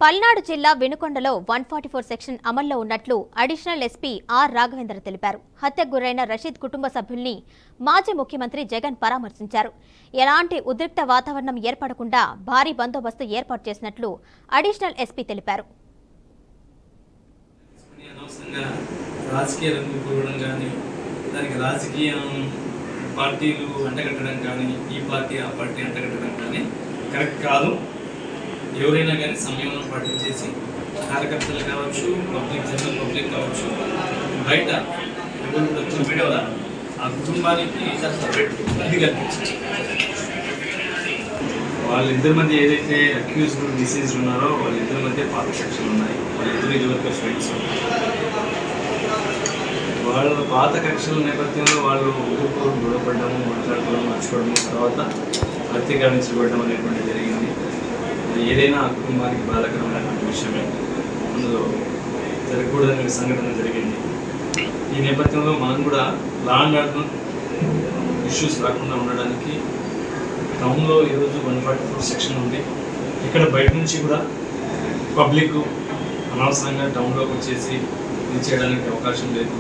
పల్నాడు జిల్లా వినుకొండలో 144 సెక్షన్ అమల్లో ఉన్నట్లు అడిషనల్ ఎస్పీ ఆర్ రాఘవేంద్ర తెలిపారు. హత్యకు గురైన రషీద్ కుటుంబ సభ్యుల్ని మాజీ ముఖ్యమంత్రి జగన్ పరామర్శించారు. ఎలాంటి ఉద్రిక్త వాతావరణం ఏర్పడకుండా భారీ బందోబస్తు ఏర్పాటు చేసినట్లు అడిషనల్ ఎస్పీ తెలిపారు. పార్టీలు అంటగట్టడం కానీ ఈ పార్టీ ఆ పార్టీ అంటగట్టడం కానీ కరెక్ట్ కాదు. ఎవరైనా కానీ సంయమనం పాటించేసి కార్యకర్తలు కావచ్చు, జనరల్ పబ్లిక్ కావచ్చు, బయట ఎవరు వచ్చిన కదా ఆ కుటుంబానికి ఇది కల్పించారు. వాళ్ళిద్దరి మధ్య ఏదైతే అక్యూజ్డ్ డిసీజ్డ్ ఉన్నారో వాళ్ళిద్దరి మధ్య పాత కక్షలు ఉన్నాయి. వాళ్ళిద్దరు ఇదివరకు ఫ్రెండ్స్. వాళ్ళ పాత కక్షల నేపథ్యంలో వాళ్ళు ఊరుకోరు గొడవపడము, మాట్లాడుకోవడం, మర్చిపోవడము, తర్వాత హత్య గావించబడడం అనేటువంటి జరిగింది. ఏదైనా ఆ కుటుంబానికి బాధాకరమైనటువంటి విషయమే. అందులో జరగకూడదనే సంఘటన జరిగింది. ఈ నేపథ్యంలో మనం కూడా లా అండ్ ఆర్డర్ ఇష్యూస్ రాకుండా ఉండడానికి టౌన్లో ఈరోజు 144 సెక్షన్ ఉంది. ఇక్కడ బయట నుంచి కూడా పబ్లిక్ అనవసరంగా టౌన్లోకి వచ్చేసి ఇది చేయడానికి అవకాశం లేదు.